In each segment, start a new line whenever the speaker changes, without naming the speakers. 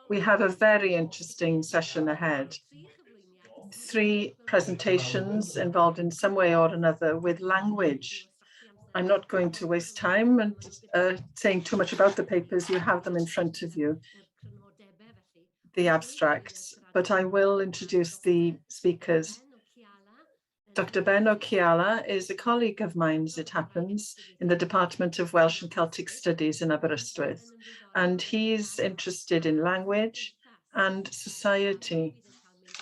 We have a very interesting session ahead. 3 presentations involved in some way or another with language. I'm not going to waste time and saying too much about the papers. You have them in front of you, the abstracts, but I will introduce the speakers. Dr. Ben O'Ciala is a colleague of mine, as it happens, in the Department of Welsh and Celtic Studies in Aberystwyth, and he's interested in language and society,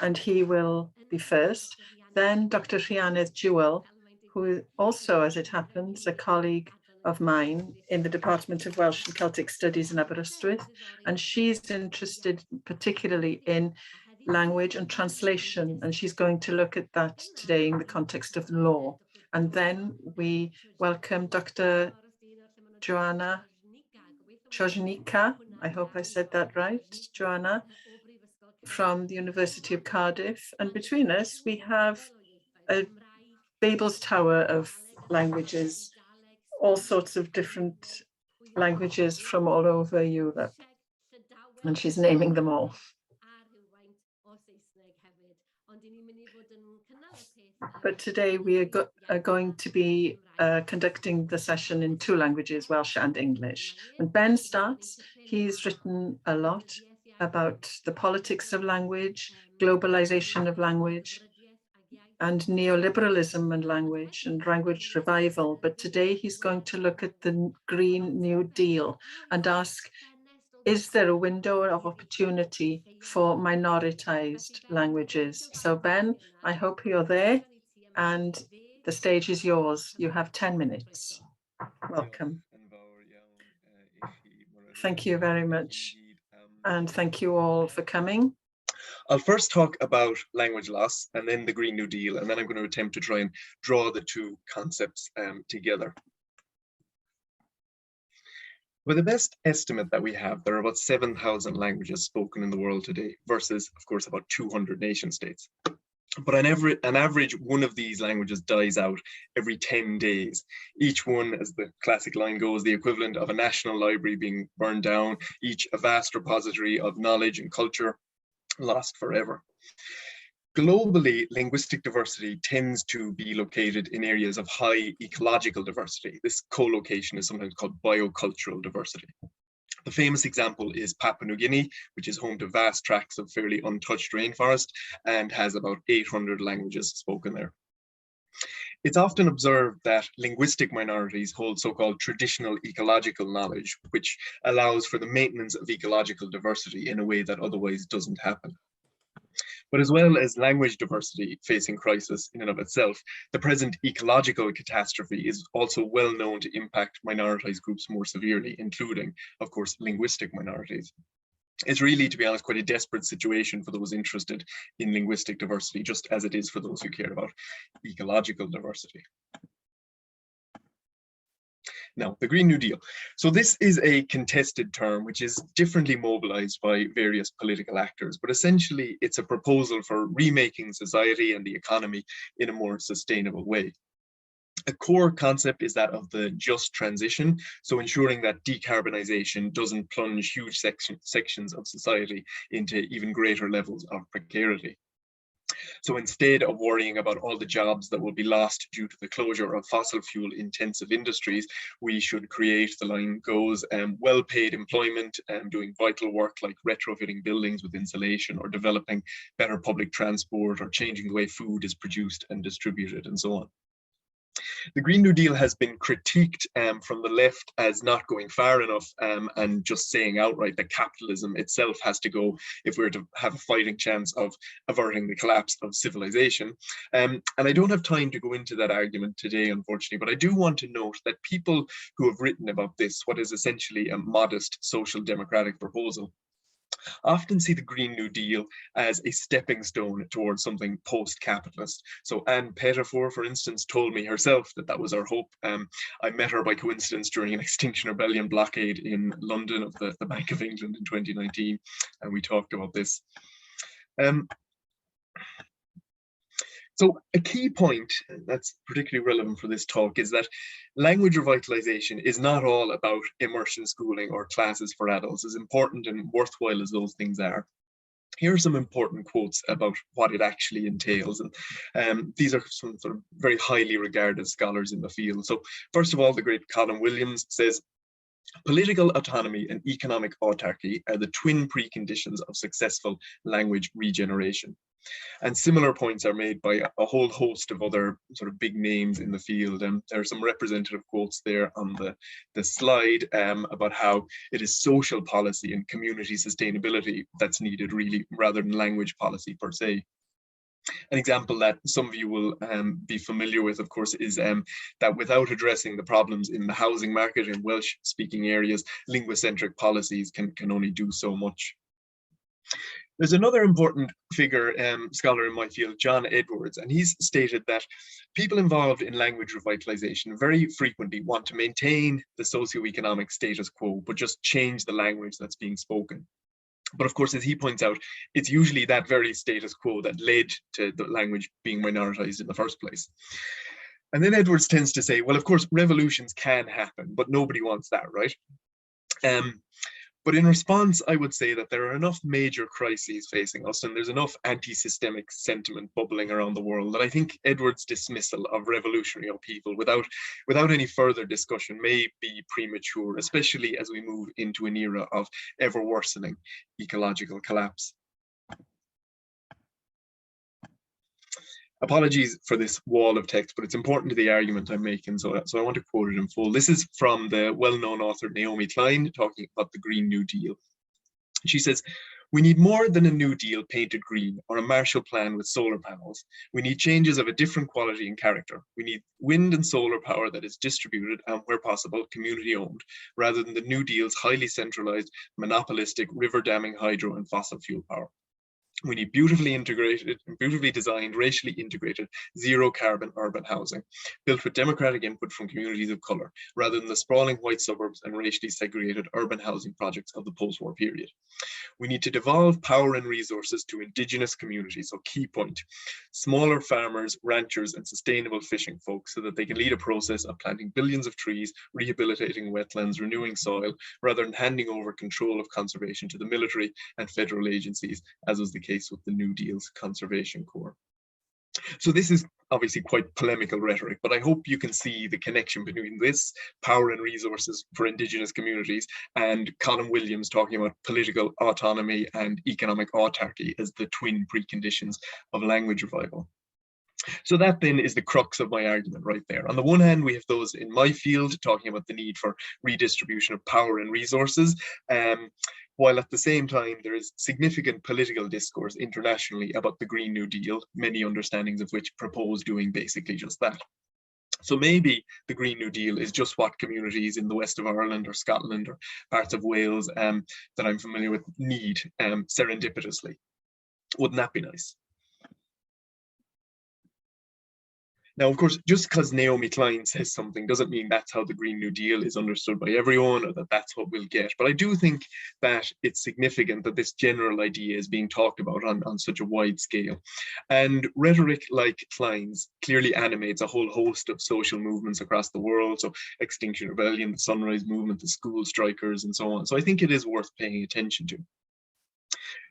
and he will be first. Then Dr. Iaith Jewell, who also, as it happens, a colleague of mine in the Department of Welsh and Celtic Studies in Aberystwyth, and she's interested particularly in language and translation, and she's going to look at that today in the context of law. And then we welcome Dr. Joanna Chojnicka, I hope I said that right, Joanna, from the University of Cardiff. And between us, we have a Babel's Tower of languages, all sorts of different languages from all over Europe. And she's naming them all. But today we are going to be conducting the session in 2 languages, Welsh and English. When Ben starts, he's written a lot about the politics of language, globalization of language, and neoliberalism and language revival. But today he's going to look at the Green New Deal and ask, is there a window of opportunity for minoritized languages? So Ben, I hope you're there and the stage is yours. You have 10 minutes. Welcome. Thank you very much. And thank you all for coming.
I'll first talk about language loss and then the Green New Deal, and then I'm going to attempt to try and draw the 2 concepts together. With the best estimate that we have, there are about 7,000 languages spoken in the world today versus, of course, about 200 nation states. But on average, one of these languages dies out every 10 days. Each one, as the classic line goes, the equivalent of a national library being burned down, each a vast repository of knowledge and culture lost forever. Globally, linguistic diversity tends to be located in areas of high ecological diversity. This co-location is sometimes called biocultural diversity. The famous example is Papua New Guinea, which is home to vast tracts of fairly untouched rainforest and has about 800 languages spoken there. It's often observed that linguistic minorities hold so-called traditional ecological knowledge, which allows for the maintenance of ecological diversity in a way that otherwise doesn't happen. But as well as language diversity facing crisis in and of itself, the present ecological catastrophe is also well known to impact minoritized groups more severely, including, of course, linguistic minorities. It's really, to be honest, quite a desperate situation for those interested in linguistic diversity, just as it is for those who care about ecological diversity. Now, the Green New Deal. So this is a contested term which is differently mobilized by various political actors, but essentially it's a proposal for remaking society and the economy in a more sustainable way. A core concept is that of the just transition, so ensuring that decarbonization doesn't plunge huge sections of society into even greater levels of precarity. So instead of worrying about all the jobs that will be lost due to the closure of fossil fuel intensive industries, we should create, the line goes, well-paid employment, doing vital work like retrofitting buildings with insulation or developing better public transport or changing the way food is produced and distributed and so on. The Green New Deal has been critiqued from the left as not going far enough and just saying outright that capitalism itself has to go if we're to have a fighting chance of averting the collapse of civilization. And I don't have time to go into that argument today, unfortunately, but I do want to note that people who have written about this, what is essentially a modest social democratic proposal, often see the Green New Deal as a stepping stone towards something post-capitalist. So Anne Pettifor, for instance, told me herself that that was her hope. I met her by coincidence during an Extinction Rebellion blockade in London of the Bank of England in 2019, and we talked about this. So a key point that's particularly relevant for this talk is that language revitalization is not all about immersion schooling or classes for adults, as important and worthwhile as those things are. Here are some important quotes about what it actually entails. And these are some sort of very highly regarded scholars in the field. So first of all, the great Colin Williams says, political autonomy and economic autarky are the twin preconditions of successful language regeneration. And similar points are made by a whole host of other sort of big names in the field. And there are some representative quotes there on the slide about how it is social policy and community sustainability that's needed really, rather than language policy per se. An example that some of you will be familiar with, of course, is that without addressing the problems in the housing market in Welsh-speaking areas, linguocentric policies can only do so much. There's another important figure, scholar in my field, John Edwards, and he's stated that people involved in language revitalization very frequently want to maintain the socioeconomic status quo, but just change the language that's being spoken. But of course, as he points out, it's usually that very status quo that led to the language being minoritized in the first place. And then Edwards tends to say, well, of course, revolutions can happen, but nobody wants that, right? But in response, I would say that there are enough major crises facing us, and there's enough anti-systemic sentiment bubbling around the world that I think Edwards' dismissal of revolutionary upheaval without any further discussion may be premature, especially as we move into an era of ever worsening ecological collapse. Apologies for this wall of text, but it's important to the argument I'm making, so I want to quote it in full. This is from the well-known author Naomi Klein talking about the Green New Deal. She says, "We need more than a New Deal painted green or a Marshall Plan with solar panels. We need changes of a different quality and character. We need wind and solar power that is distributed and, where possible, community owned, rather than the New Deal's highly centralized, monopolistic river damming hydro and fossil fuel power. We need beautifully integrated, beautifully designed, racially integrated, zero carbon urban housing, built with democratic input from communities of colour, rather than the sprawling white suburbs and racially segregated urban housing projects of the post-war period. We need to devolve power and resources to indigenous communities, so key point, smaller farmers, ranchers, and sustainable fishing folks, so that they can lead a process of planting billions of trees, rehabilitating wetlands, renewing soil, rather than handing over control of conservation to the military and federal agencies, as was the case with the New Deal's Conservation Corps." So this is obviously quite polemical rhetoric, but I hope you can see the connection between this, power and resources for indigenous communities, and Colin Williams talking about political autonomy and economic autarky as the twin preconditions of language revival. So that then is the crux of my argument right there. On the one hand, we have those in my field talking about the need for redistribution of power and resources, while at the same time there is significant political discourse internationally about the Green New Deal, many understandings of which propose doing basically just that. So maybe the Green New Deal is just what communities in the west of Ireland or Scotland or parts of Wales that I'm familiar with need serendipitously. Wouldn't that be nice? Now, of course, just because Naomi Klein says something doesn't mean that's how the Green New Deal is understood by everyone or that that's what we'll get. But I do think that it's significant that this general idea is being talked about on such a wide scale. And rhetoric like Klein's clearly animates a whole host of social movements across the world. So Extinction Rebellion, the Sunrise Movement, the school strikers, and so on. So I think it is worth paying attention to.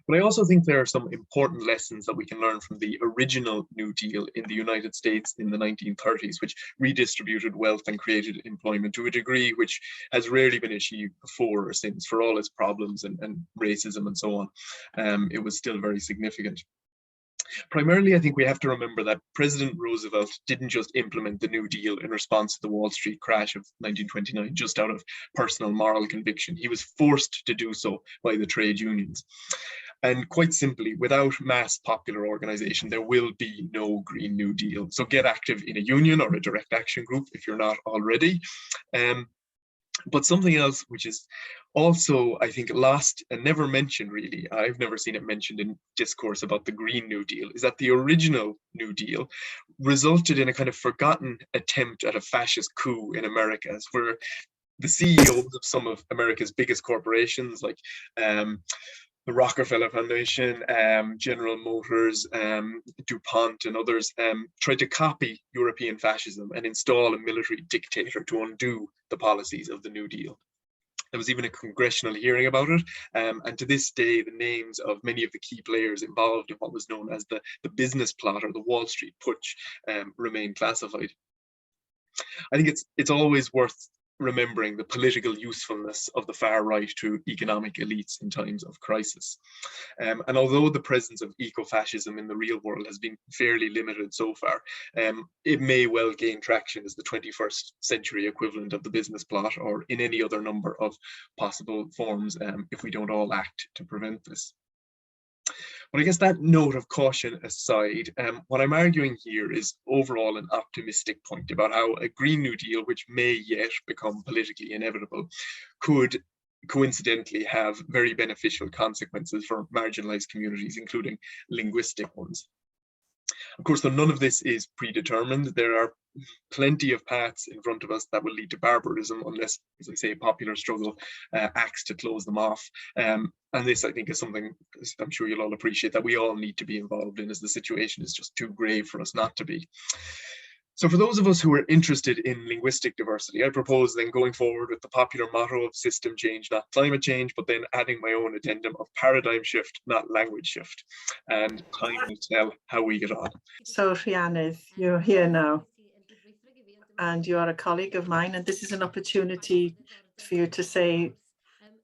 But I also think there are some important lessons that we can learn from the original New Deal in the United States in the 1930s, which redistributed wealth and created employment to a degree which has rarely been achieved before or since, for all its problems and racism and so on. It was still very significant. Primarily, I think we have to remember that President Roosevelt didn't just implement the New Deal in response to the Wall Street crash of 1929 just out of personal moral conviction. He was forced to do so by the trade unions. And quite simply, without mass popular organization, there will be no Green New Deal. So get active in a union or a direct action group if you're not already. But something else which is also, I think, lost and never mentioned really, I've never seen it mentioned in discourse about the Green New Deal, is that the original New Deal resulted in a kind of forgotten attempt at a fascist coup in America, where the CEOs of some of America's biggest corporations like the Rockefeller Foundation, General Motors, DuPont and others tried to copy European fascism and install a military dictator to undo the policies of the New Deal. There was even a congressional hearing about it, and to this day, the names of many of the key players involved in what was known as the business plot or the Wall Street putsch remain classified. I think it's always worth remembering the political usefulness of the far right to economic elites in times of crisis. And although the presence of eco-fascism in the real world has been fairly limited so far, it may well gain traction as the 21st century equivalent of the business plot or in any other number of possible forms if we don't all act to prevent this. But I guess that note of caution aside, what I'm arguing here is overall an optimistic point about how a Green New Deal, which may yet become politically inevitable, could coincidentally have very beneficial consequences for marginalized communities, including linguistic ones. Of course, though none of this is predetermined, there are plenty of paths in front of us that will lead to barbarism unless, as I say, popular struggle acts to close them off. And this, I think, is something I'm sure you'll all appreciate that we all need to be involved in, as the situation is just too grave for us not to be. So for those of us who are interested in linguistic diversity, I propose then going forward with the popular motto of system change, not climate change, but then adding my own addendum of paradigm shift, not language shift. And time will tell how we get on.
So Iaith, you're here now, and you are a colleague of mine, and this is an opportunity for you to say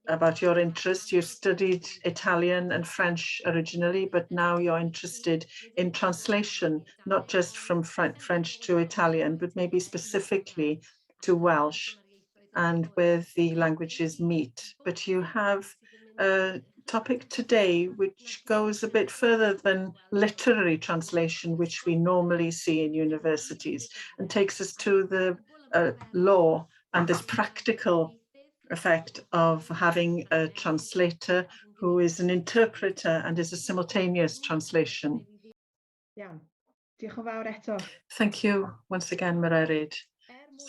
about your interest. You studied Italian and French originally, but now you're interested in translation, not just from French to Italian, but maybe specifically to Welsh and where the languages meet. But you have a topic today which goes a bit further than literary translation, which we normally see in universities, and takes us to the law and this practical effect of having a translator who is an interpreter and is a simultaneous translation.
Yeah. Diolch yn fawr eto.
Thank you once again, Marie.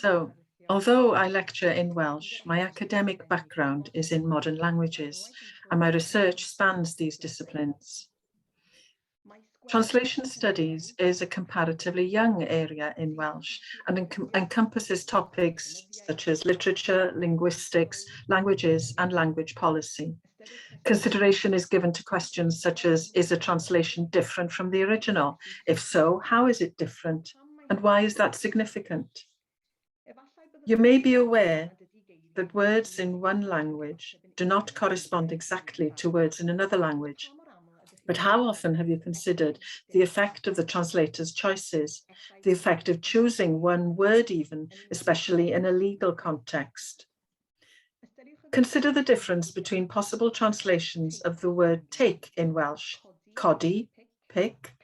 So, although I lecture in Welsh, my academic background is in modern languages, and my research spans these disciplines. Translation studies is a comparatively young area in Welsh and encompasses topics such as literature, linguistics, languages, and language policy. Consideration is given to questions such as, is a translation different from the original? If so, how is it different? And why is that significant? You may be aware that words in one language do not correspond exactly to words in another language. But how often have you considered the effect of the translator's choices, the effect of choosing one word even, especially in a legal context? Consider the difference between possible translations of the word take in Welsh, codi, pick,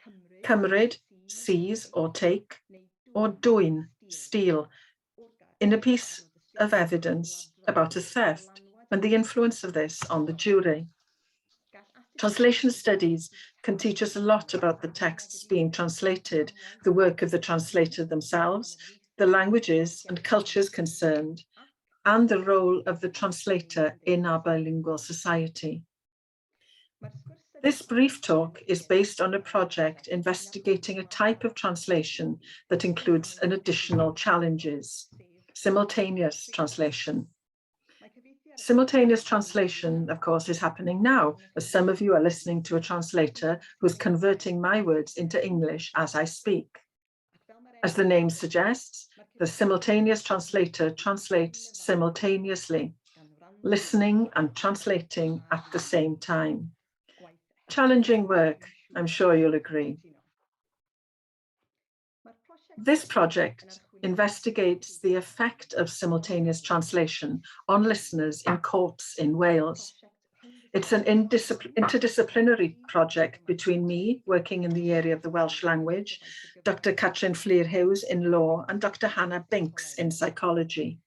cymryd, seize or take, or dwyn, steal, in a piece of evidence about a theft and the influence of this on the jury. Translation studies can teach us a lot about the texts being translated, the work of the translator themselves, the languages and cultures concerned, and the role of the translator in our bilingual society. This brief talk is based on a project investigating a type of translation that includes an additional challenges: simultaneous translation. Simultaneous translation, of course, is happening now, as some of you are listening to a translator who's converting my words into English as I speak. As the name suggests, the simultaneous translator translates simultaneously, listening and translating at the same time. Challenging work, I'm sure you'll agree. This project investigates the effect of simultaneous translation on listeners in courts in Wales. It's an interdisciplinary project between me, working in the area of the Welsh language, Dr. Catrin Fleer-Hughes in law, and Dr. Hannah Binks in psychology.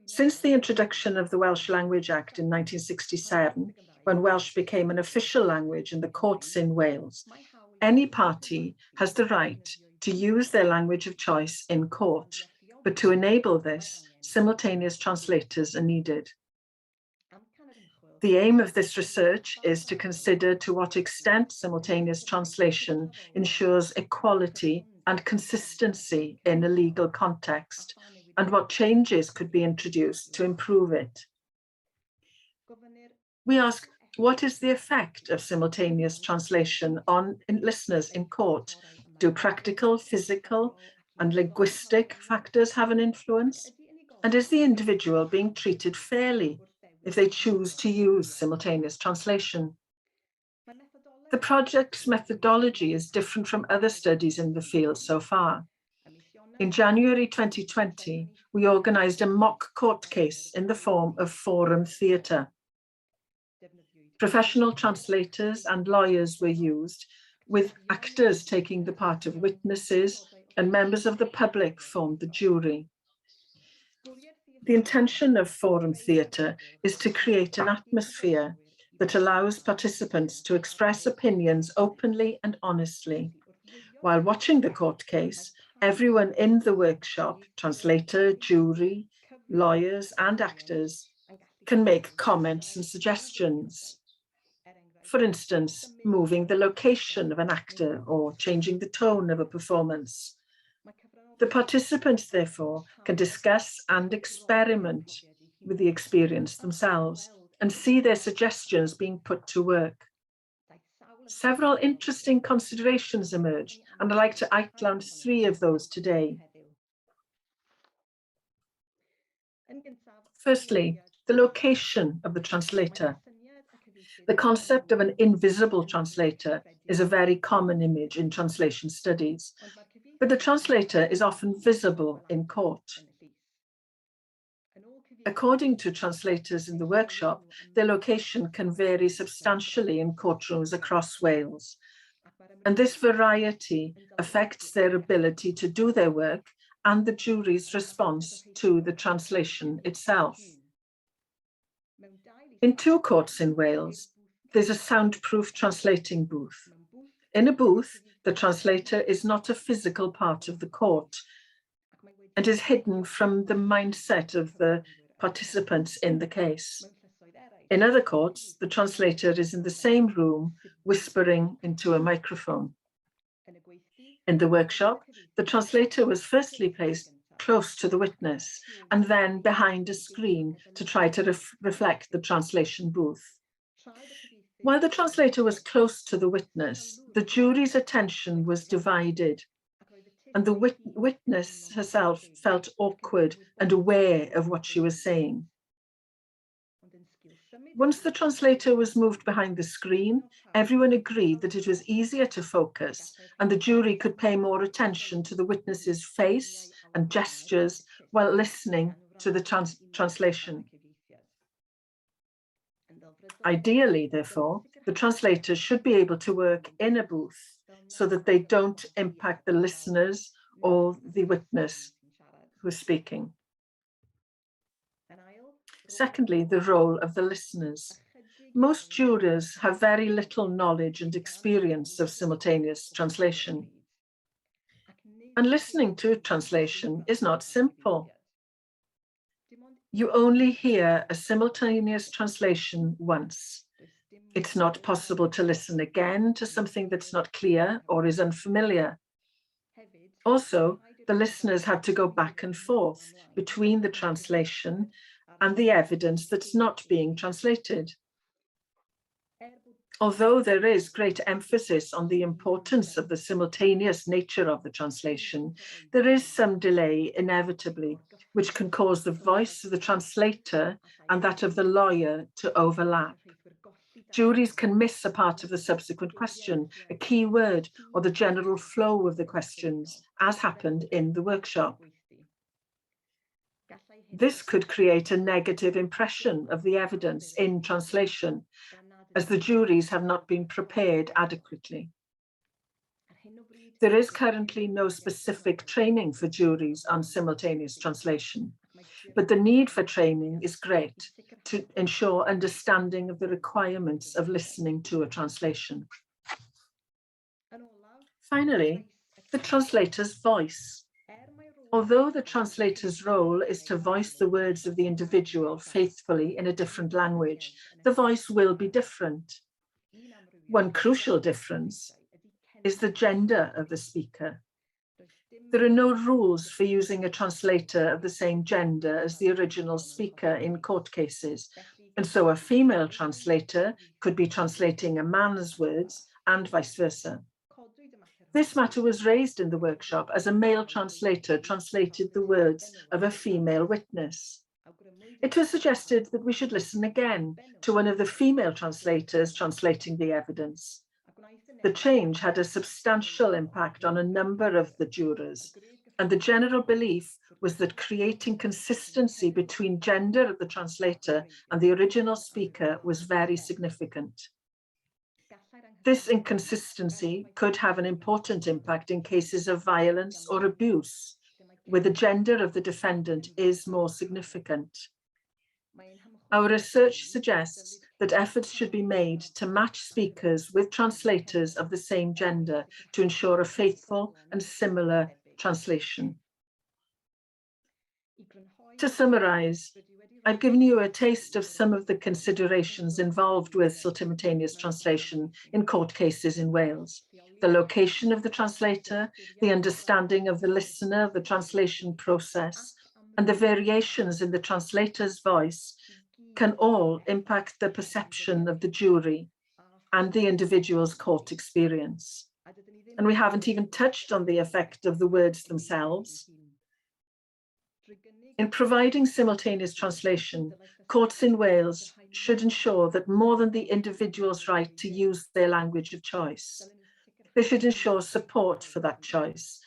Since the introduction of the Welsh Language Act in 1967, when Welsh became an official language in the courts in Wales, any party has the right to use their language of choice in court, but to enable this, simultaneous translators are needed. The aim of this research is to consider to what extent simultaneous translation ensures equality and consistency in a legal context, and what changes could be introduced to improve it. We ask, what is the effect of simultaneous translation on listeners in court? Do practical, physical, and linguistic factors have an influence? And is the individual being treated fairly if they choose to use simultaneous translation? The project's methodology is different from other studies in the field so far. In January 2020, we organized a mock court case in the form of forum theatre. Professional translators and lawyers were used, with actors taking the part of witnesses, and members of the public formed the jury. The intention of forum theatre is to create an atmosphere that allows participants to express opinions openly and honestly. While watching the court case, everyone in the workshop, translator, jury, lawyers, and actors, can make comments and suggestions. For instance, moving the location of an actor or changing the tone of a performance. The participants, therefore, can discuss and experiment with the experience themselves and see their suggestions being put to work. Several interesting considerations emerged, and I'd like to outline 3 of those today. Firstly, the location of the translator. The concept of an invisible translator is a very common image in translation studies, but the translator is often visible in court. According to translators in the workshop, their location can vary substantially in courtrooms across Wales, and this variety affects their ability to do their work and the jury's response to the translation itself. In 2 courts in Wales, there's a soundproof translating booth. In a booth, the translator is not a physical part of the court and is hidden from the mindset of the participants in the case. In other courts, the translator is in the same room, whispering into a microphone. In the workshop, the translator was firstly placed close to the witness and then behind a screen to try to reflect the translation booth. While the translator was close to the witness, the jury's attention was divided, and the witness herself felt awkward and aware of what she was saying. Once the translator was moved behind the screen, everyone agreed that it was easier to focus, and the jury could pay more attention to the witness's face and gestures while listening to the translation. Ideally, therefore, the translators should be able to work in a booth so that they don't impact the listeners or the witness who is speaking. Secondly, the role of the listeners. Most jurors have very little knowledge and experience of simultaneous translation. And listening to a translation is not simple. You only hear a simultaneous translation once. It's not possible to listen again to something that's not clear or is unfamiliar. Also, the listeners have to go back and forth between the translation and the evidence that's not being translated. Although there is great emphasis on the importance of the simultaneous nature of the translation, there is some delay inevitably, which can cause the voice of the translator and that of the lawyer to overlap. Juries can miss a part of the subsequent question, a key word, or the general flow of the questions, as happened in the workshop. This could create a negative impression of the evidence in translation, as the juries have not been prepared adequately. There is currently no specific training for juries on simultaneous translation, but the need for training is great to ensure understanding of the requirements of listening to a translation. Finally, the translator's voice. Although the translator's role is to voice the words of the individual faithfully in a different language, the voice will be different. One crucial difference is the gender of the speaker. There are no rules for using a translator of the same gender as the original speaker in court cases, and so a female translator could be translating a man's words and vice versa. This matter was raised in the workshop as a male translator translated the words of a female witness. It was suggested that we should listen again to one of the female translators translating the evidence. The change had a substantial impact on a number of the jurors, and the general belief was that creating consistency between gender of the translator and the original speaker was very significant. This inconsistency could have an important impact in cases of violence or abuse, where the gender of the defendant is more significant. Our research suggests that efforts should be made to match speakers with translators of the same gender to ensure a faithful and similar translation. To summarize, I've given you a taste of some of the considerations involved with simultaneous translation in court cases in Wales. The location of the translator, the understanding of the listener of the translation process, and the variations in the translator's voice can all impact the perception of the jury and the individual's court experience. And we haven't even touched on the effect of the words themselves. In providing simultaneous translation, courts in Wales should ensure that more than the individual's right to use their language of choice, they should ensure support for that choice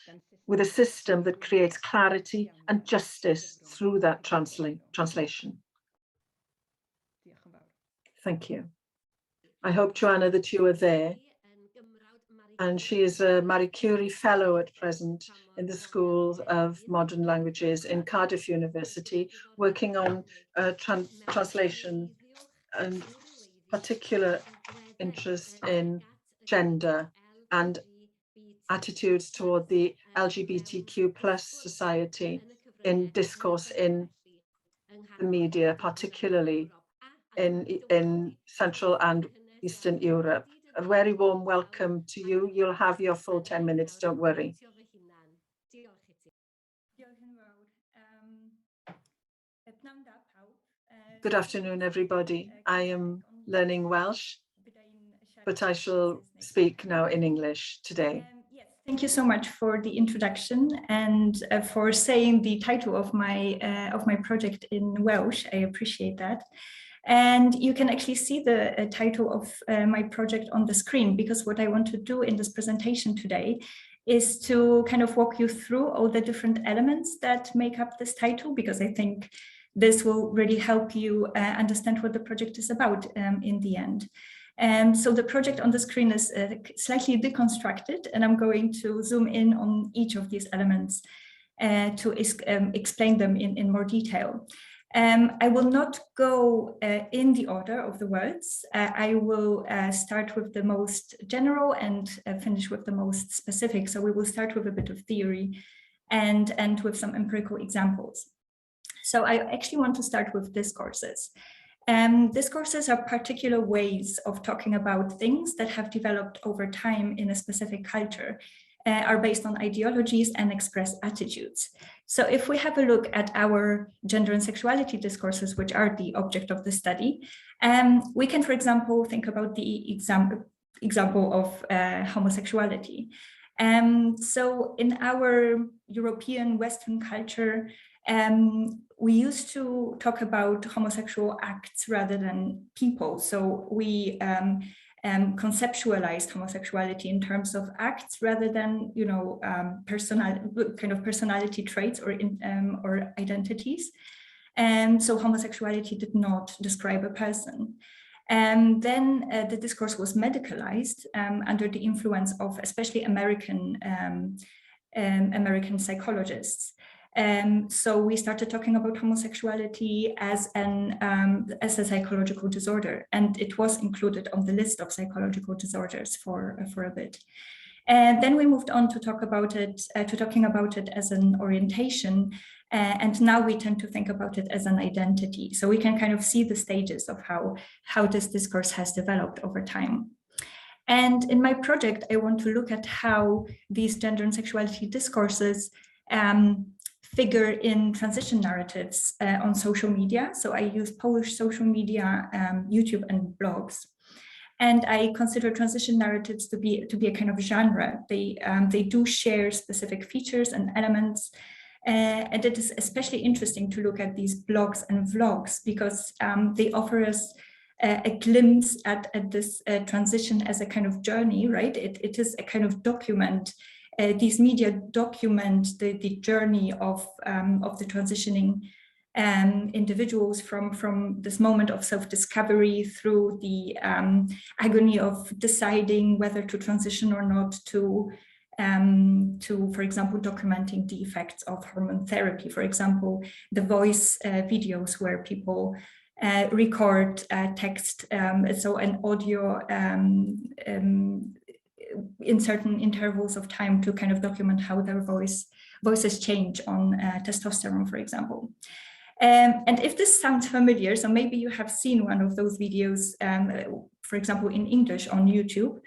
with a system that creates clarity and justice through that translation. Thank you. I hope, Joanna, that you are there. And she is a Marie Curie Fellow at present in the School of Modern Languages in Cardiff University, working on translation and particular interest in gender and attitudes toward the LGBTQ+ society in discourse in the media, particularly in Central and Eastern Europe. A very warm welcome to you. You'll have your full 10 minutes, don't worry. Good afternoon, everybody. I am learning Welsh, but I shall speak now in English today.
Yes, thank you so much for the introduction and for saying the title of my project in Welsh. I appreciate that. And you can actually see the title of my project on the screen, because what I want to do in this presentation today is to kind of walk you through all the different elements that make up this title, because I think this will really help you understand what the project is about in the end. So the project on the screen is slightly deconstructed, and I'm going to zoom in on each of these elements to explain them in more detail. I will not go in the order of the words. I will start with the most general and finish with the most specific. So we will start with a bit of theory and end with some empirical examples. So I actually want to start with discourses. Discourses are particular ways of talking about things that have developed over time in a specific culture, are based on ideologies and express attitudes. So if we have a look at our gender and sexuality discourses, which are the object of the study, we can, for example, think about the example of homosexuality. So in our European Western culture, we used to talk about homosexual acts rather than people. So we conceptualized homosexuality in terms of acts rather than, you know, personality traits or identities. And so homosexuality did not describe a person. And then the discourse was medicalized under the influence of especially American psychologists. So we started talking about homosexuality as a psychological disorder, and it was included on the list of psychological disorders for a bit. And then we moved on to talking about it as an orientation. And now we tend to think about it as an identity. So we can kind of see the stages of how this discourse has developed over time. And in my project, I want to look at how these gender and sexuality discourses figure in transition narratives on social media. So I use Polish social media, YouTube and blogs. And I consider transition narratives to be a kind of genre. They do share specific features and elements. And it is especially interesting to look at these blogs and vlogs because they offer us a glimpse at this transition as a kind of journey, right? It is a kind of document. These media document the journey of the transitioning individuals from this moment of self-discovery through the agony of deciding whether to transition or not to, for example, documenting the effects of hormone therapy. For example, the voice videos where people record text, so an audio in certain intervals of time to kind of document how their voices change on testosterone, for example. And if this sounds familiar, so maybe you have seen one of those videos, for example, in English on YouTube,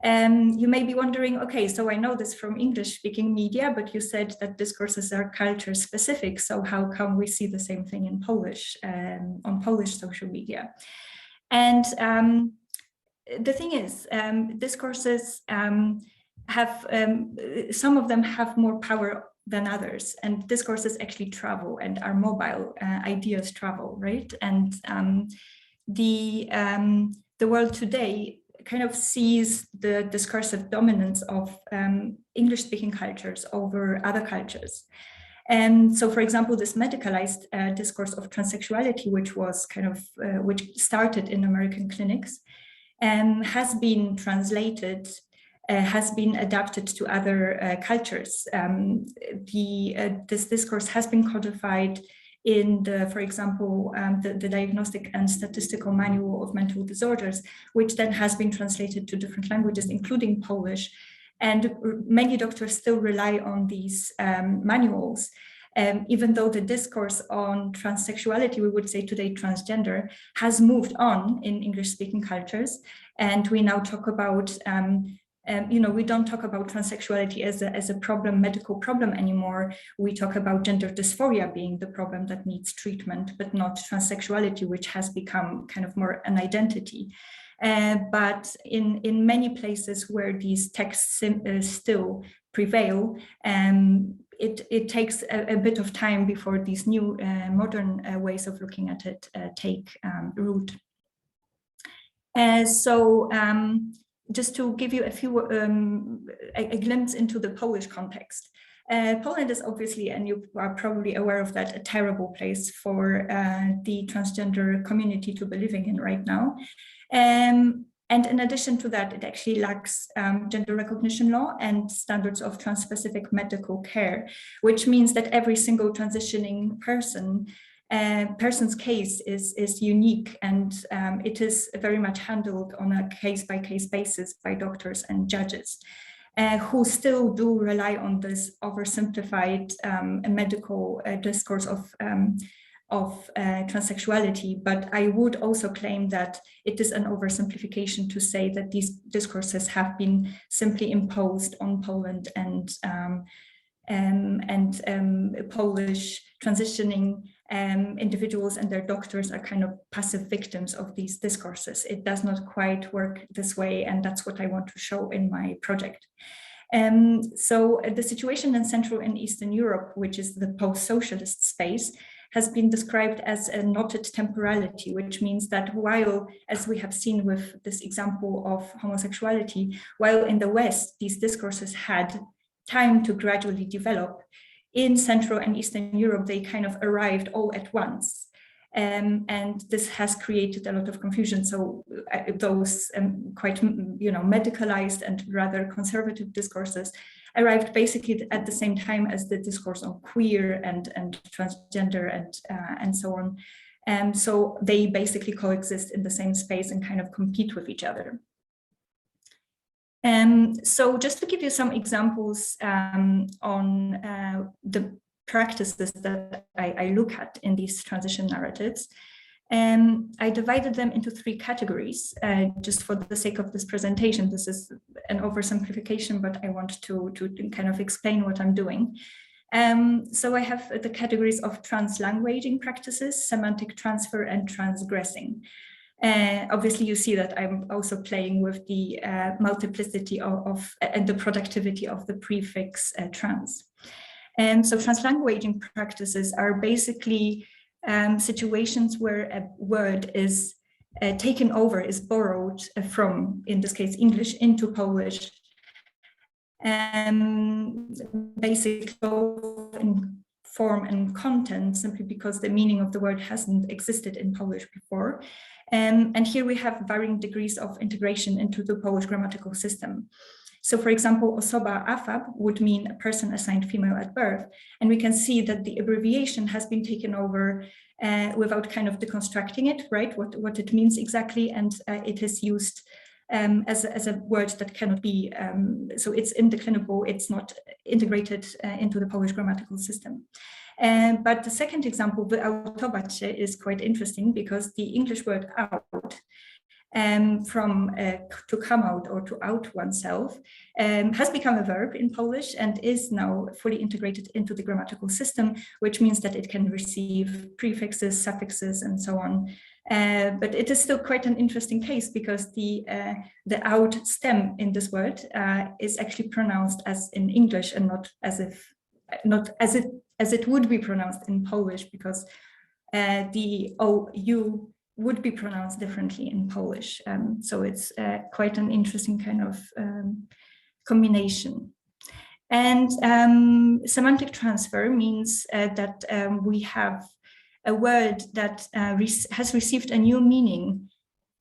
you may be wondering, okay, so I know this from English-speaking media, but you said that discourses are culture-specific, so how come we see the same thing in Polish, on Polish social media? And the thing is, discourses have, some of them have more power than others, and discourses actually travel and are mobile, ideas travel, right? And the world today kind of sees the discursive dominance of English-speaking cultures over other cultures. And so, for example, this medicalized discourse of transsexuality, which was kind of, which started in American clinics, has been translated, has been adapted to other cultures. This discourse has been codified in the, for example, the Diagnostic and Statistical Manual of Mental Disorders, which then has been translated to different languages, including Polish. And many doctors still rely on these manuals, even though the discourse on transsexuality, we would say today transgender, has moved on in English-speaking cultures. And we now talk about, we don't talk about transsexuality as a problem, medical problem anymore. We talk about gender dysphoria being the problem that needs treatment, but not transsexuality, which has become kind of more an identity. But in many places where these texts still prevail, it takes a bit of time before these new modern ways of looking at it take root. So just to give you a glimpse into the Polish context. Poland is obviously, and you are probably aware of that, a terrible place for the transgender community to be living in right now. And in addition to that, it actually lacks gender recognition law and standards of trans-specific medical care, which means that every single transitioning person's case is unique, and it is very much handled on a case-by-case basis by doctors and judges, who still do rely on this oversimplified medical discourse of transsexuality. But I would also claim that it is an oversimplification to say that these discourses have been simply imposed on Poland and Polish transitioning individuals and their doctors are kind of passive victims of these discourses. It does not quite work this way, and that's what I want to show in my project. So the situation in Central and Eastern Europe, which is the post-socialist space, has been described as a knotted temporality, which means that while, as we have seen with this example of homosexuality, while in the West, these discourses had time to gradually develop, in Central and Eastern Europe, they kind of arrived all at once. And this has created a lot of confusion. So those quite, medicalized and rather conservative discourses arrived basically at the same time as the discourse on queer and transgender and so on. So they basically coexist in the same space and kind of compete with each other. So just to give you some examples on the practices that I look at in these transition narratives, I divided them into 3 categories, just for the sake of this presentation. This is an oversimplification, but I want to kind of explain what I'm doing. So I have the categories of translanguaging practices, semantic transfer, and transgressing. Obviously, you see that I'm also playing with the multiplicity of and the productivity of the prefix trans. So translanguaging practices are basically situations where a word is taken over, is borrowed from, in this case, English into Polish, basically both in form and content, simply because the meaning of the word hasn't existed in Polish before. And here we have varying degrees of integration into the Polish grammatical system. So, for example, osoba afab would mean a person assigned female at birth. And we can see that the abbreviation has been taken over without kind of deconstructing it, right? What it means exactly. And it is used as a word that cannot be, so it's indeclinable, it's not integrated into the Polish grammatical system. But the second example, wyautować się, is quite interesting because the English word out, from to come out or to out oneself, has become a verb in Polish and is now fully integrated into the grammatical system, which means that it can receive prefixes, suffixes, and so on. But it is still quite an interesting case because the out stem in this word is actually pronounced as in English and not as it would be pronounced in Polish, because the OU would be pronounced differently in Polish. So it's quite an interesting kind of combination. And semantic transfer means that we have a word that has received a new meaning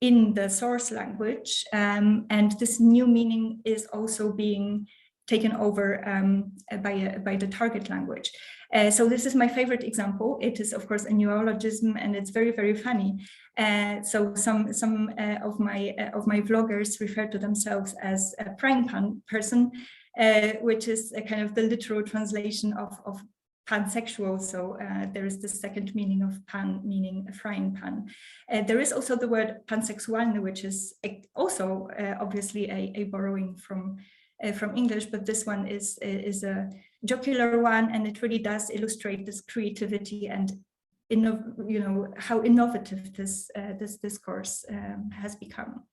in the source language, and this new meaning is also being taken over by the target language. So this is my favorite example. It is, of course, a neologism, and it's very, very funny. So some of my vloggers refer to themselves as a frying pan person, which is a kind of the literal translation of pansexual. So there is the second meaning of pan, meaning a frying pan. There is also the word panseksualny, which is also obviously a borrowing from English, but this one is a jocular one, and it really does illustrate this creativity and how innovative this discourse has become.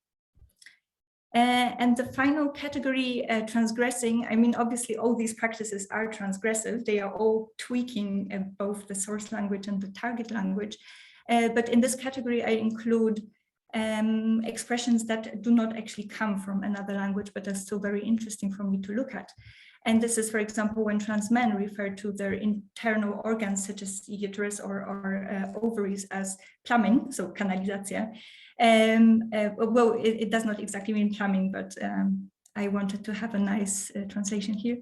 And the final category, transgressing, I mean, obviously all these practices are transgressive. They are all tweaking both the source language and the target language. But in this category, I include expressions that do not actually come from another language, but are still very interesting for me to look at. And this is, for example, when trans men refer to their internal organs, such as uterus or ovaries, as plumbing, so kanalizacja. Well, it does not exactly mean plumbing, but I wanted to have a nice translation here.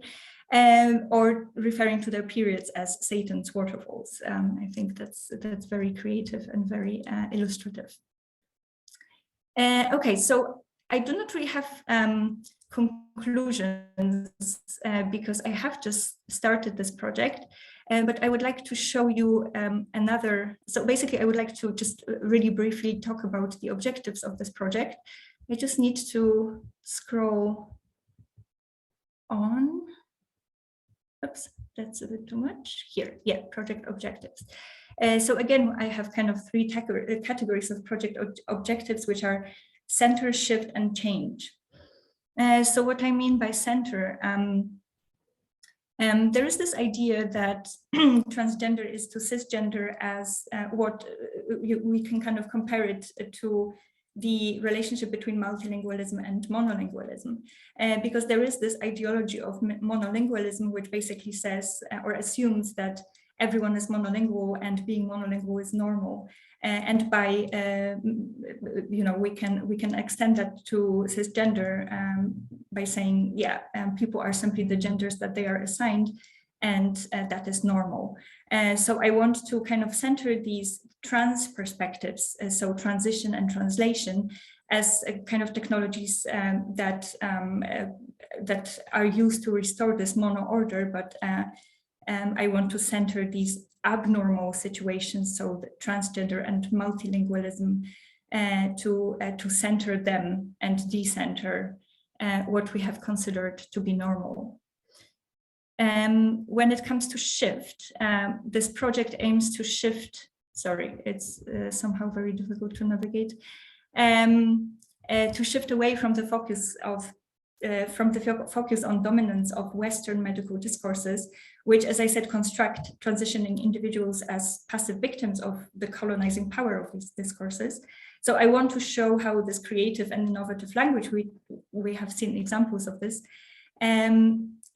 Or referring to their periods as Satan's waterfalls. I think that's very creative and very illustrative. Okay, so I do not really have conclusions because I have just started this project, but I would like to show you another. So basically, I would like to just really briefly talk about the objectives of this project. I just need to scroll on. Oops, that's a bit too much. Here, yeah, project objectives. So again, I have kind of 3 categories of project objectives, which are center, shift, and change. So what I mean by center, there is this idea that transgender is to cisgender as what we can kind of compare it to the relationship between multilingualism and monolingualism, because there is this ideology of monolingualism, which basically says or assumes that everyone is monolingual and being monolingual is normal. And by, we can extend that to cisgender by saying, yeah, people are simply the genders that they are assigned, and that is normal. So I want to kind of center these trans perspectives, so transition and translation, as kind of technologies that are used to restore this mono order, but I want to center these abnormal situations, so the transgender and multilingualism, to center them and decenter what we have considered to be normal. When it comes to shift, this project aims to shift, sorry, it's somehow very difficult to navigate, to shift away from the focus of focus on dominance of Western medical discourses, which, as I said, construct transitioning individuals as passive victims of the colonizing power of these discourses. So I want to show how this creative and innovative language, we have seen examples of this,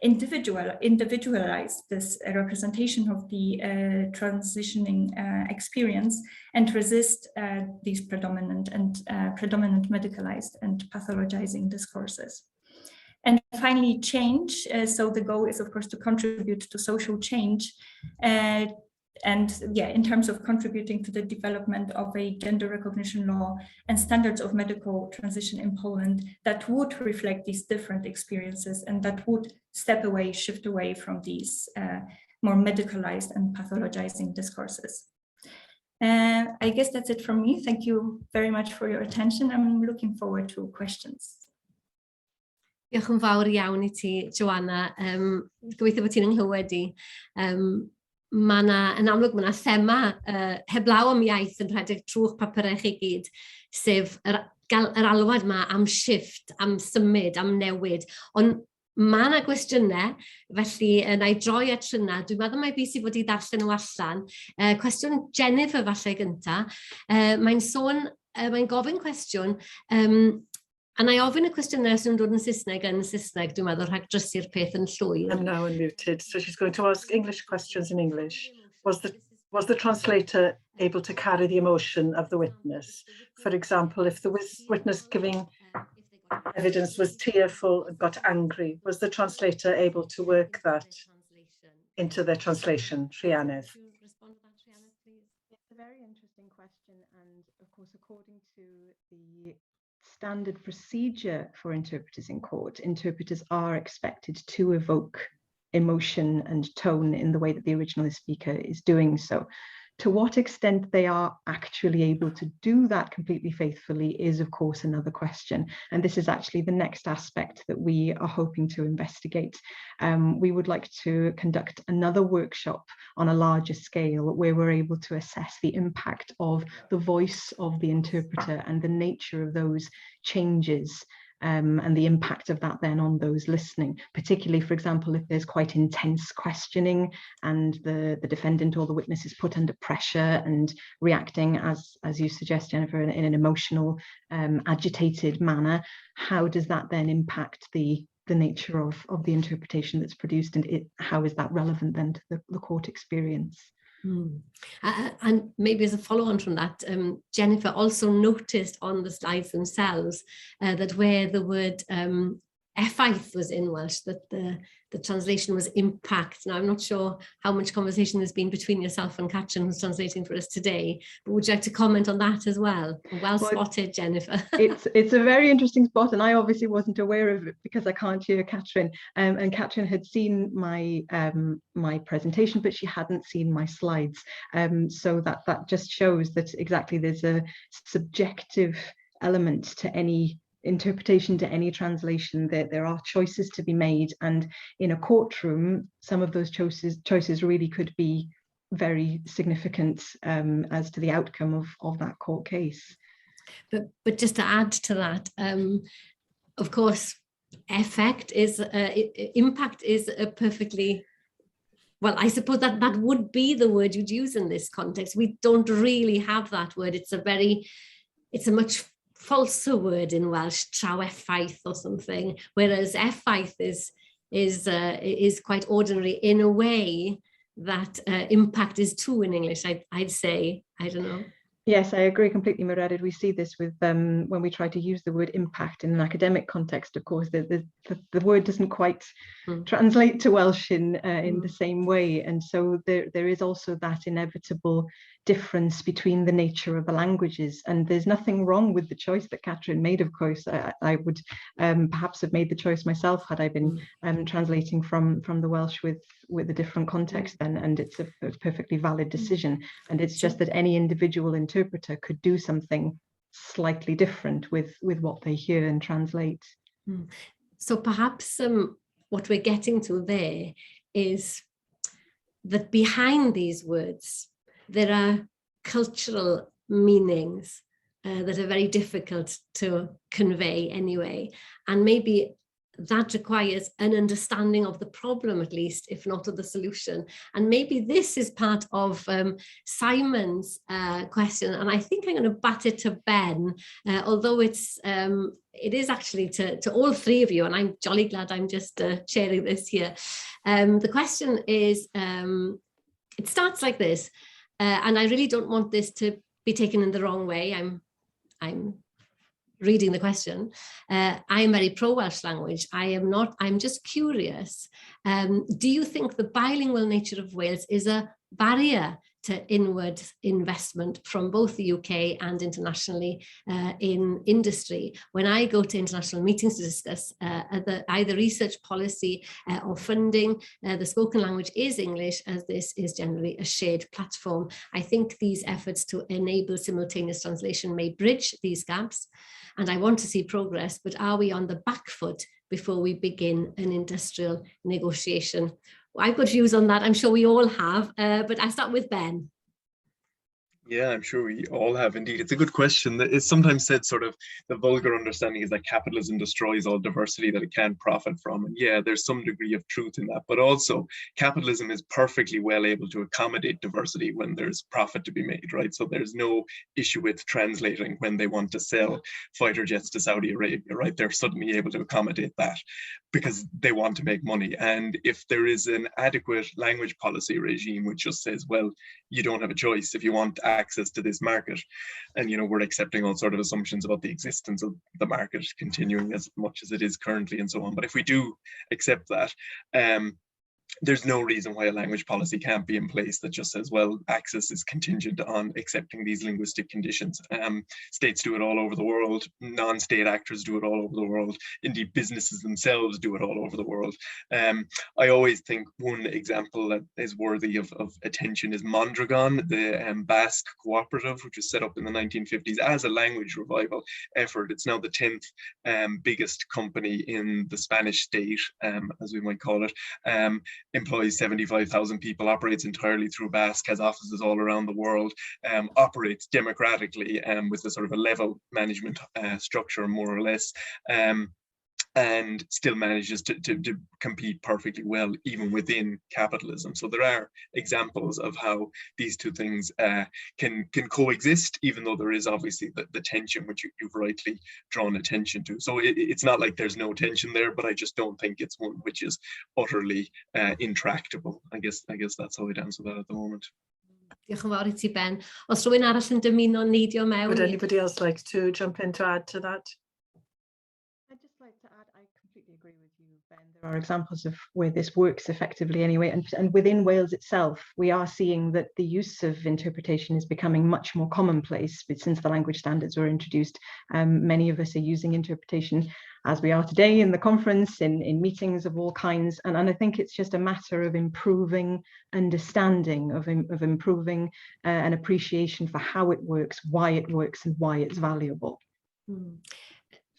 individualize this representation of the transitioning experience and resist these predominant medicalized and pathologizing discourses. And finally, change. So the goal is, of course, to contribute to social change. And yeah, in terms of contributing to the development of a gender recognition law and standards of medical transition in Poland that would reflect these different experiences and that would shift away from these more medicalized and pathologizing discourses. I guess that's it from me. Thank you very much for your attention. I'm looking forward to questions.
Diolch yn fawr iawn I ti, Joanna. Gobeithio bod ti'n anghywed I. Yn amlwg mae yna thema heblaw am iaith yn rhedeg trwy'ch papurau chi gyd, sef yr alwad yma am shift, am symud, am newid. Ond mae yna gwestiynau, felly na I droi at Rhynna. Dwi'n meddwl mai bus I fod I ddarllen nhw allan. Cwestiwn Jennifer falle gynta. Mae'n gofyn cwestiwn, a na I ofyn y cwestiynau sy'n dod yn Saesneg, dwi'n meddwl rhag drysu'r peth yn llwyr.
I'm now unmuted, so she's going to ask English questions in English. Was the translator able to carry the emotion of the witness? For example, if the witness giving evidence was tearful and got angry, was the translator able to work that into their translation? Iaith.
It's a very interesting question, and of course, according to the standard procedure for interpreters in court, interpreters are expected to evoke emotion and tone in the way that the original speaker is doing so. To what extent they are actually able to do that completely faithfully is, of course, another question. And this is actually the next aspect that we are hoping to investigate. We would like to conduct another workshop on a larger scale where we're able to assess the impact of the voice of the interpreter and the nature of those changes and the impact of that then on those listening, particularly, for example, if there's quite intense questioning and the defendant or the witness is put under pressure and reacting, as you suggest, Jennifer, in an emotional, agitated manner. How does that then impact the nature of the interpretation that's produced, and how is that relevant then to the court experience?
And maybe as a follow-on from that, Jennifer also noticed on the slides themselves that where the word Chyfieithu was in Welsh, that the translation was impact. Now, I'm not sure how much conversation there's been between yourself and Katrin, who's translating for us today, but would you like to comment on that as well? Well spotted, Jennifer.
It's a very interesting spot, and I obviously wasn't aware of it because I can't hear Katrin. And Katrin had seen my my presentation, but she hadn't seen my slides. So that just shows that exactly there's a subjective element to any interpretation, to any translation, that there are choices to be made, and in a courtroom some of those choices really could be very significant as to the outcome of that court case.
But just to add to that, of course, impact is a perfectly, well, I suppose that would be the word you'd use in this context. We don't really have that word. It's a much falser word in Welsh, traw-effaith or something, whereas effaith is quite ordinary in a way that impact is too in English, I'd say. I don't know.
Yes, I agree completely, Meredith. We see this with when we try to use the word impact in an academic context. Of course, the word doesn't quite translate to Welsh in the same way, and so there is also that inevitable difference between the nature of the languages. And there's nothing wrong with the choice that Catherine made. Of course, I would perhaps have made the choice myself had I been translating from the Welsh with a different context then, and it's a perfectly valid decision. And it's just that any individual interpreter could do something slightly different with what they hear and translate.
So perhaps what we're getting to there is that behind these words there are cultural meanings that are very difficult to convey anyway, and maybe that requires an understanding of the problem, at least, if not of the solution. And maybe this is part of Simon's question, and I think I'm going to bat it to Ben, although it is actually to all three of you, and I'm jolly glad I'm just sharing this here. The question is, it starts like this, and I really don't want this to be taken in the wrong way. I'm reading the question. I am very pro-Welsh language. I'm just curious. Do you think the bilingual nature of Wales is a barrier to inward investment from both the UK and internationally in industry? When I go to international meetings to discuss either research policy or funding, the spoken language is English, as this is generally a shared platform. I think these efforts to enable simultaneous translation may bridge these gaps, and I want to see progress, but are we on the back foot before we begin an industrial negotiation? I've got views on that. I'm sure we all have, but I'll start with Ben.
Yeah, I'm sure we all have indeed. It's a good question. It's sometimes said sort of the vulgar understanding is that capitalism destroys all diversity that it can't profit from. And yeah, there's some degree of truth in that, but also capitalism is perfectly well able to accommodate diversity when there's profit to be made, right? So there's no issue with translating when they want to sell fighter jets to Saudi Arabia, right? They're suddenly able to accommodate that because they want to make money. And if there is an adequate language policy regime which just says, well, you don't have a choice if you want access to this market, and we're accepting all sort of assumptions about the existence of the market continuing as much as it is currently and so on, but if we do accept that, there's no reason why a language policy can't be in place that just says, well, access is contingent on accepting these linguistic conditions. States do it all over the world. Non-state actors do it all over the world. Indeed, businesses themselves do it all over the world. I always think one example that is worthy of attention is Mondragon, the Basque cooperative, which was set up in the 1950s as a language revival effort. It's now the 10th biggest company in the Spanish state, as we might call it. Employs 75,000 people, operates entirely through Basque, has offices all around the world, operates democratically with a sort of a level management structure, more or less, and still manages to compete perfectly well, even within capitalism. So there are examples of how these two things can coexist, even though there is obviously the tension which you've rightly drawn attention to. So it's not like there's no tension there, but I just don't think it's one which is utterly intractable. I guess that's how I'd answer that at the moment.
Diolch yn fawr I ti, Ben. Os rhywun arall yn dymuno neidio mewn.
Would anybody else like to jump in to add to that?
I'd just like to add, I completely agree with you, Ben. There are examples of where this works effectively anyway, and within Wales itself, we are seeing that the use of interpretation is becoming much more commonplace. But since the language standards were introduced, many of us are using interpretation as we are today in the conference, in meetings of all kinds, and I think it's just a matter of improving understanding, of improving an appreciation for how it works, and why it's valuable.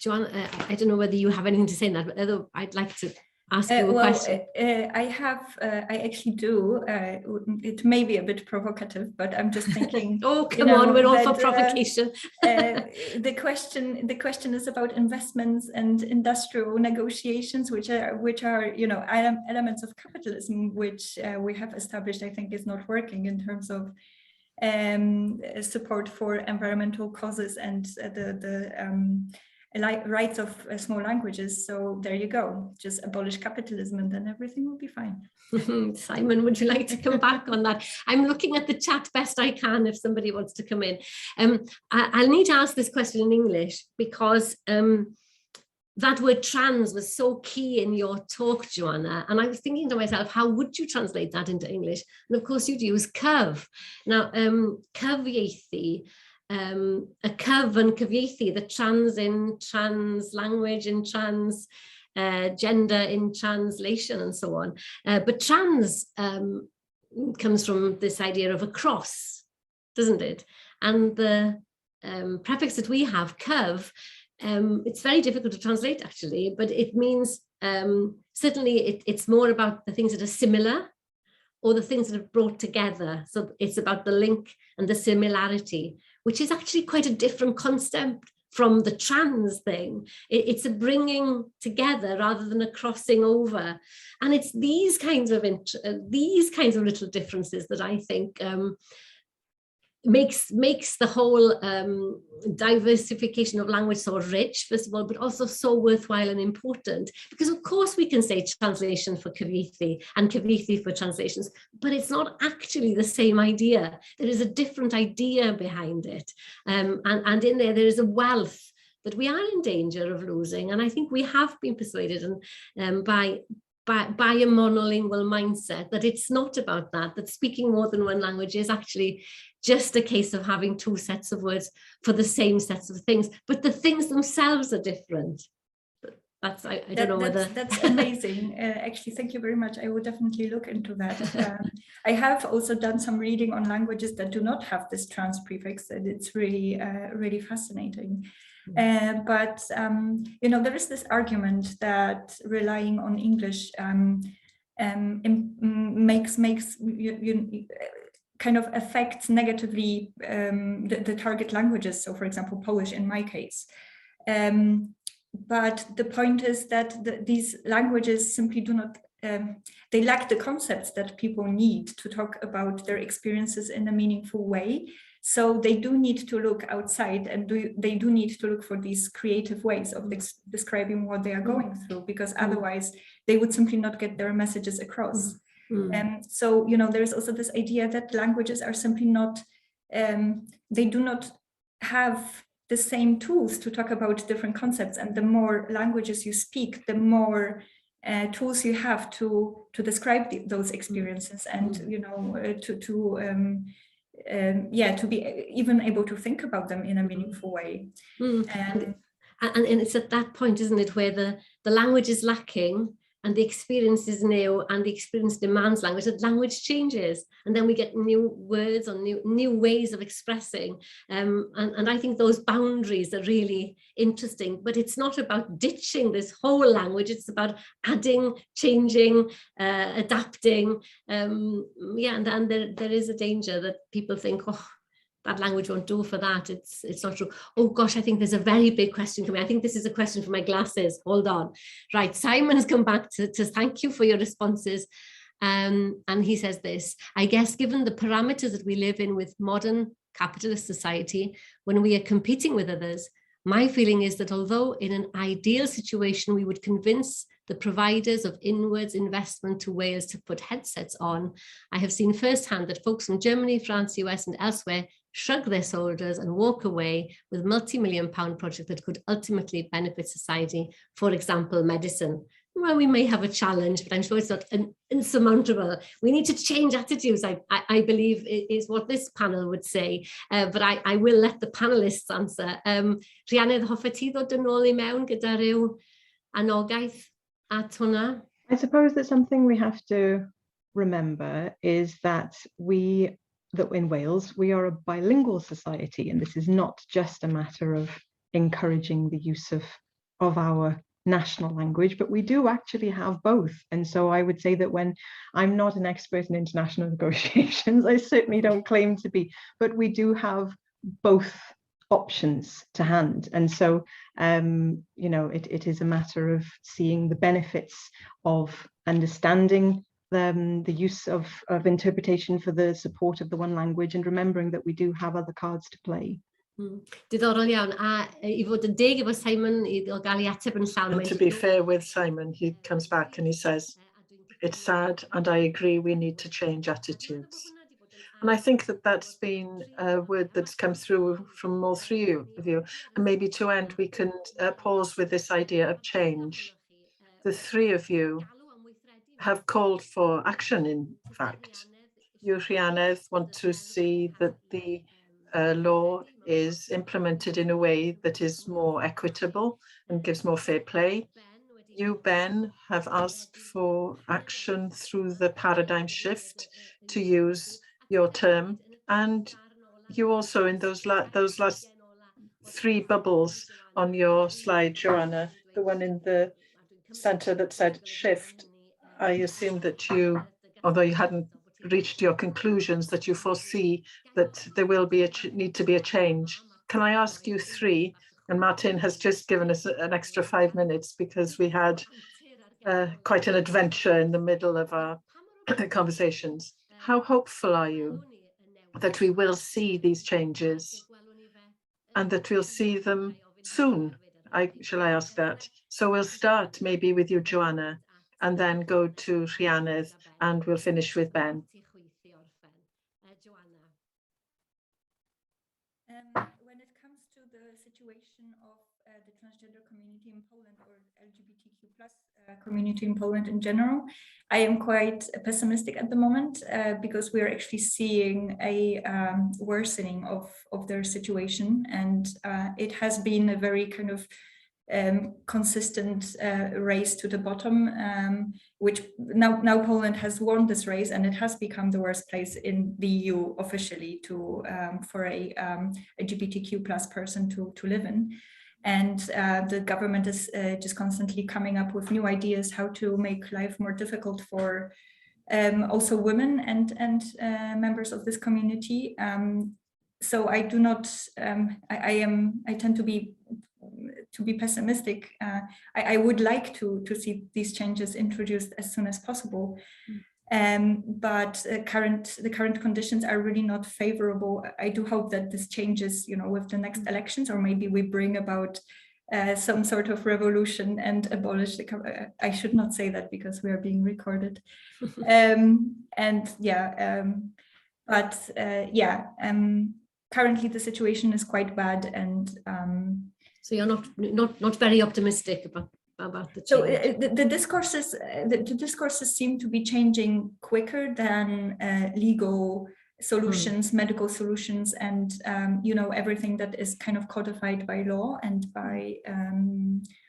Joanna, I don't know whether you have anything to say on that, but although I'd like to ask you a question.
I actually do. It may be a bit provocative, but I'm just thinking.
Oh, come on, we're all for provocation.
The question is about investments and industrial negotiations, which are elements of capitalism, which we have established, I think, is not working in terms of support for environmental causes and rights of small languages. So there you go, just abolish capitalism and then everything will be fine.
Simon, would you like to come back on that? I'm looking at the chat best I can if somebody wants to come in. I'll need to ask this question in English because that word trans was so key in your talk, Joanna, and I was thinking to myself, how would you translate that into English? And of course you'd use curve. Now, Chyfieithu, a curve and Chyfieithu, the trans in trans language, in trans gender, in translation and so on. But trans comes from this idea of a cross, doesn't it? And the prefix that we have, curve, it's very difficult to translate actually, but it means certainly it's more about the things that are similar or the things that are brought together. So it's about the link and the similarity, which is actually quite a different concept from the trans thing. It's a bringing together rather than a crossing over. And it's these kinds of little differences that I think makes the whole diversification of language so rich, first of all, but also so worthwhile and important. Because of course we can say translation for Chyfieithu and Chyfieithu for translations, but it's not actually the same idea. There is a different idea behind it. And in there is a wealth that we are in danger of losing. And I think we have been persuaded by a monolingual mindset that it's not about that speaking more than one language is actually just a case of having two sets of words for the same sets of things, but the things themselves are different. That's, I don't know whether...
That's amazing. Actually, thank you very much. I will definitely look into that. I have also done some reading on languages that do not have this trans prefix, and it's really, really fascinating. But you know, there is this argument that relying on English kind of affects negatively the target languages. So, for example, Polish in my case. But the point is that these languages simply do not. They lack the concepts that people need to talk about their experiences in a meaningful way. So they do need to look outside, and they do need to look for these creative ways of describing what they are going through, because otherwise they would simply not get their messages across. So, you know, there's also this idea that languages are simply not, they do not have the same tools to talk about different concepts. And the more languages you speak, the more tools you have to describe those experiences and, you know, to be even able to think about them in a meaningful way.
And it's at that point, isn't it, where the language is lacking and the experience is new and the experience demands language, that language changes, and then we get new words or new ways of expressing. And I think those boundaries are really interesting, but it's not about ditching this whole language, it's about adding, changing, adapting. And there is a danger that people think, oh, that language won't do for that. It's not true. Oh gosh, I think there's a very big question coming. I think this is a question for my glasses. Hold on. Right, Simon's come back to thank you for your responses. And he says this: I guess given the parameters that we live in with modern capitalist society, when we are competing with others, my feeling is that although in an ideal situation we would convince the providers of inwards investment to Wales to put headsets on, I have seen firsthand that folks from Germany, France, US and elsewhere shrug their shoulders and walk away with multi-million-pound projects that could ultimately benefit society, for example, medicine. Well, we may have a challenge, but I'm sure it's not insurmountable. We need to change attitudes, I believe, is what this panel would say. But I will let the panelists answer. Rhiannydd, hoffet ti ddod yn ôl I mewn gyda ryw anogaeth at hwnna?
I suppose that something we have to remember is that in Wales, we are a bilingual society, and this is not just a matter of encouraging the use of our national language, but we do actually have both. And so I would say that when I'm not an expert in international negotiations, I certainly don't claim to be, but we do have both options to hand. And so, you know, it is a matter of seeing the benefits of understanding the use of interpretation for the support of the one language, and remembering that we do have other cards to play.
Diddorol iawn, a I fod yn deg efo Simon i gael ei ateb yn llawn.
And to be fair with Simon, he comes back and he says, it's sad and I agree we need to change attitudes. And I think that that's been a word that's come through from all three of you. And maybe to end, we can pause with this idea of change. The three of you have called for action, in fact. You, Iaith, want to see that the law is implemented in a way that is more equitable and gives more fair play. You, Ben, have asked for action through the paradigm shift, to use your term, and you also, in those last three bubbles on your slide, Joanna, the one in the center that said shift, I assume that you, although you hadn't reached your conclusions, that you foresee that there will be need to be a change. Can I ask you three, and Martin has just given us an extra 5 minutes because we had quite an adventure in the middle of our conversations. How hopeful are you that we will see these changes and that we'll see them soon? Shall I ask that? So we'll start maybe with you, Joanna, and then go to Iaith, and we'll finish with Ben.
When it comes to the situation of the transgender community in Poland, or LGBTQ+ community in Poland in general, I am quite pessimistic at the moment because we are actually seeing a worsening of their situation, and it has been a very kind of consistent race to the bottom, which now Poland has won this race, and it has become the worst place in the EU officially to for a LGBTQ+ person to live in. And the government is just constantly coming up with new ideas how to make life more difficult for also women and members of this community. So I do not. I tend to be pessimistic. I would like to see these changes introduced as soon as possible. But the current conditions are really not favorable. I do hope that this changes, with the next elections, or maybe we bring about some sort of revolution and abolish the. I should not say that because we are being recorded. Currently the situation is quite bad, and
so you're not very optimistic about the change.
So the discourses seem to be changing quicker than legal solutions, medical solutions, and everything that is kind of codified by law and by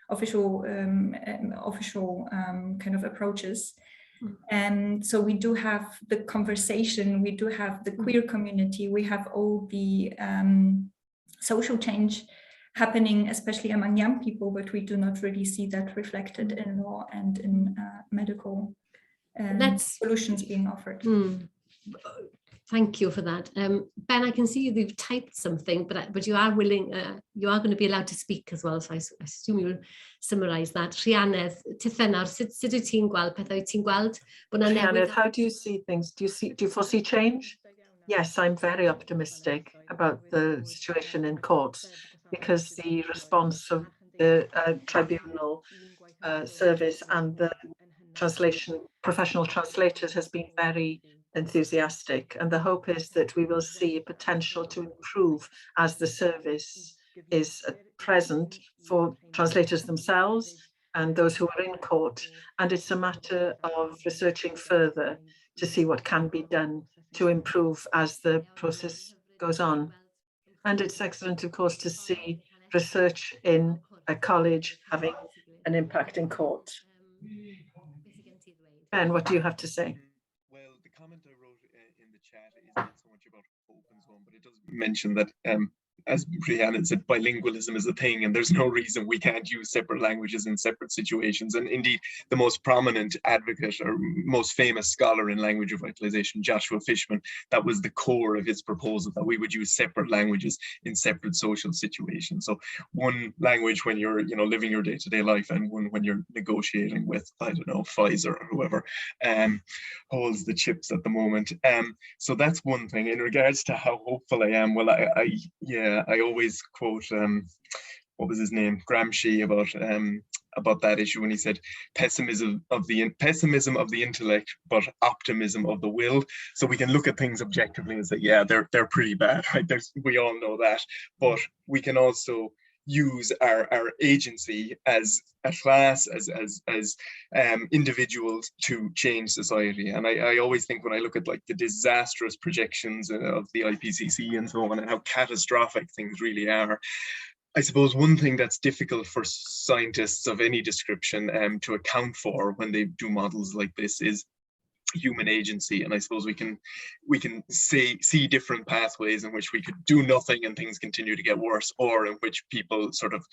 official kind of approaches. And so we do have the conversation, we do have the queer community, we have all the social change happening, especially among young people, but we do not really see that reflected in law and in medical solutions being offered.
Thank you for that. Ben, I can see you've typed something, but you are willing, you are going to be allowed to speak as well, so I assume you'll summarise that. Iaith, Tiffennar, sut wyt ti'n gweld pethau ti'n gweld?
Iaith, how do you see things? Do you foresee change? Yes, I'm very optimistic about the situation in courts, because the response of the tribunal service and the professional translators has been very enthusiastic, and the hope is that we will see a potential to improve as the service is present for translators themselves and those who are in court, and it's a matter of researching further to see what can be done to improve as the process goes on. And it's excellent, of course, to see research in a college having an impact in court. Ben, what do you have to say?
Well, the comment I wrote in the chat is not so much about Open's one, but it does mention that, as Brianna said, bilingualism is a thing, and there's no reason we can't use separate languages in separate situations. And indeed, the most prominent advocate or most famous scholar in language revitalization, Joshua Fishman, that was the core of his proposal, that we would use separate languages in separate social situations. So one language when you're, living your day-to-day life, and one when you're negotiating with, I don't know, Pfizer or whoever holds the chips at the moment. So that's one thing. In regards to how hopeful I am, well, I always quote, what was his name, Gramsci, about that issue when he said pessimism of the intellect, but optimism of the will. So we can look at things objectively and say, yeah, they're pretty bad, right? We all know that, but we can also use our agency as a class, as individuals to change society. And I always think when I look at like the disastrous projections of the IPCC and so on, and how catastrophic things really are, I suppose one thing that's difficult for scientists of any description to account for when they do models like this is human agency. And I suppose we can see different pathways in which we could do nothing and things continue to get worse, or in which people sort of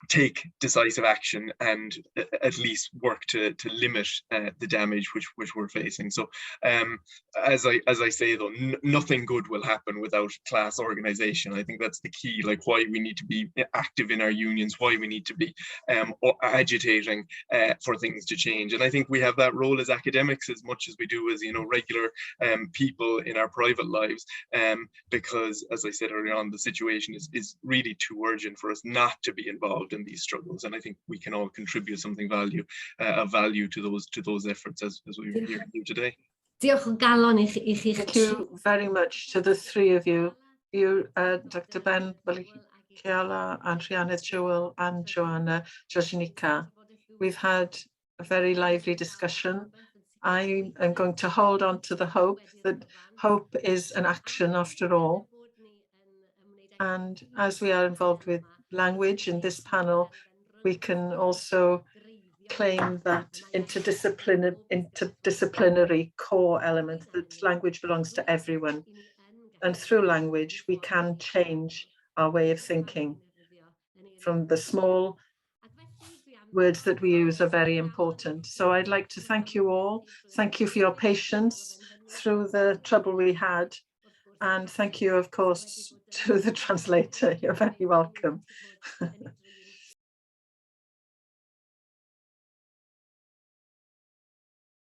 take decisive action and at least work to limit the damage which we're facing. So as I say though, nothing good will happen without class organization. I think that's the key, like why we need to be active in our unions, why we need to be agitating for things to change. And I think we have that role as academics as much as we do as, you know, regular people in our private lives, because as I said earlier on, the situation is really too urgent for us not to be involved in these struggles, and I think we can all contribute something of value to those efforts as we hear here today.
Thank you very much to the three of you. Dr. Ben Balikiala, Adriana Jewel, and Joanna Chojnicka. We've had a very lively discussion. I am going to hold on to the hope that hope is an action after all. And as we are involved with language in this panel, we can also claim that interdisciplinary core element that language belongs to everyone. And through language, we can change our way of thinking. From the small words that we use are very important. So I'd like to thank you all. Thank you for your patience through the trouble we had. And thank you, of course, to the translator. You're very welcome.